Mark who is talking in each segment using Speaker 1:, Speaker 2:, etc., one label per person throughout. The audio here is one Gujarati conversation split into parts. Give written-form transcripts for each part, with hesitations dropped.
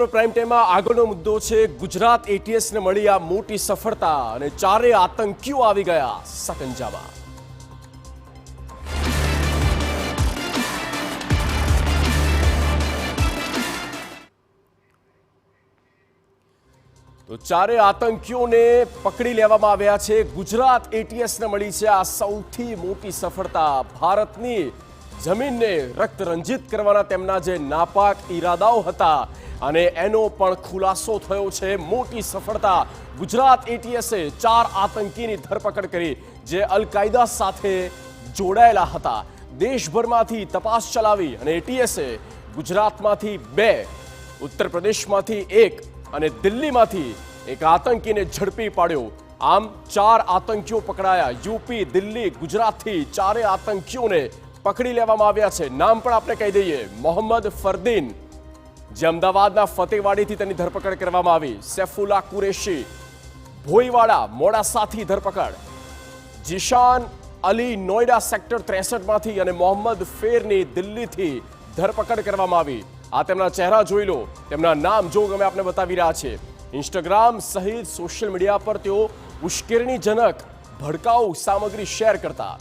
Speaker 1: સુપર પ્રાઇમ ટાઈમમાં આગળનો મુદ્દો છે ગુજરાત એટીએસને મળી આ મોટી સફળતા અને ચારે આતંકીઓ આવી ગયા સકંજામાં। તો ચારે આતંકીઓને પકડી લેવામાં આવ્યા છે। ગુજરાત એટીએસને મળી છે આ સૌથી મોટી સફળતા। ભારતની જમીનને રક્ત રંજિત કરવાના તેમના જે નાપાક ઈરાદાઓ હતા અને એનો પણ ખુલાસો થયો છે। મોટી સફળતા। ગુજરાત એટીએસે 4 આતંકીની ધરપકડ કરી જે અલ કાયદા સાથે જોડાયેલા હતા। દેશભરમાંથી તપાસ ચલાવી અને એટીએસે ગુજરાતમાંથી 2, ઉત્તર પ્રદેશમાંથી 1 અને દિલ્હીમાંથી એક આતંકીને ઝડપી પાડ્યો। આમ 4 આતંકીઓ પકડાયા। યુપી, દિલ્હી, ગુજરાતથી ચારે આતંકીઓને પકડી લેવામાં આવ્યા છે। નામ પણ આપણે કહી દઈએ, મોહમ્મદ ફરદીન, જે અમદાવાદના ફતેવાડીથી તેની ધરપકડ કરવામાં આવી। સૈફુલ્લા કુરેશી, ભોઈવાડા, મોડાસાથી ધરપકડ। જીશાન અલી, નોઈડા સેક્ટર 63માંથી અને મોહમ્મદ ફેરની દિલ્હીથી ધરપકડ કરવામાં આવી। આ તેમના ચહેરા જોઈ લો, તેમના નામ જો અમે આપને બતાવી રહ્યા છે। ઇન્સ્ટાગ્રામ સહિત સોશિયલ મીડિયા પર તેઓ ઉશ્કેરણીજનક ભડકાઉ સામગ્રી શેર કરતા,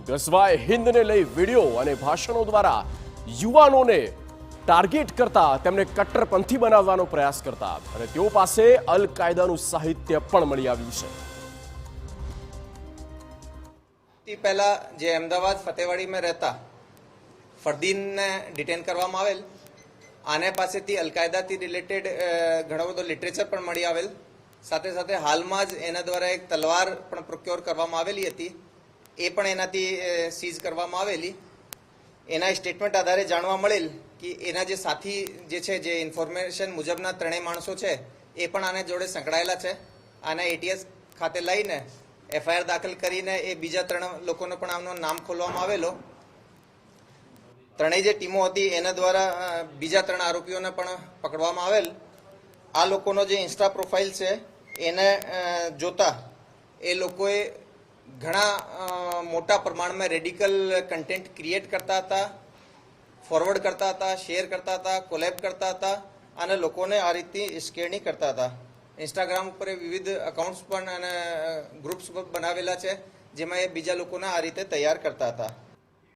Speaker 1: ગઝવાએ હિન્દને લઈ વિડીયો અને ભાષણો દ્વારા યુવાનોને ટાર્ગેટ કરતા તેમને કટ્ટરપંથી બનાવવાનો પ્રયાસ કરતા અને તેઓ પાસે અલ કાયદાનું સાહિત્ય પણ મળી આવ્યું છે।
Speaker 2: પહેલા જે અમદાવાદ ફતેવાડીમાં રહેતા ફરદીનને ડિટેન કરવામાં આવેલ। આને પાસેથી અલ કાયદાથી રિલેટેડ ઘણો બધો લિટરેચર પણ મળી આવેલ। સાથે સાથે હાલમાં જ એના દ્વારા એક તલવાર પણ પ્રોક્યોર કરવામાં આવેલી હતી, એ પણ એનાથી સીઝ કરવામાં આવેલી। એના સ્ટેટમેન્ટ આધારે જાણવા મળેલ કે એના જે સાથી જે છે, જે ઇન્ફોર્મેશન મુજબના 3 માણસો છે એ પણ આને જોડે સંકળાયેલા છે। આને એટીએસ ખાતે લઈને એફઆઈઆર દાખલ કરીને એ બીજા 3 લોકોનો પણ આમનો નામ ખોલવામાં આવેલો। 3 જે ટીમો હતી એના દ્વારા બીજા 3 આરોપીઓને પણ પકડવામાં આવેલ। આ લોકોનો જે ઇન્સ્ટા પ્રોફાઇલ છે એને જોતા એ લોકોએ ઘણા મોટા પ્રમાણમાં રેડિકલ કન્ટેન્ટ ક્રિએટ કરતા હતા, ફોરવર્ડ કરતા હતા, શેર કરતા હતા, કોલેબ કરતા હતા અને લોકોને આ રીતની ઉશ્કેરણી કરતા હતા। ઇન્સ્ટાગ્રામ ઉપર વિવિધ અકાઉન્ટ્સ પણ અને ગ્રુપ્સ બનાવેલા છે જેમાં એ બીજા લોકોને આ રીતે તૈયાર કરતા હતા।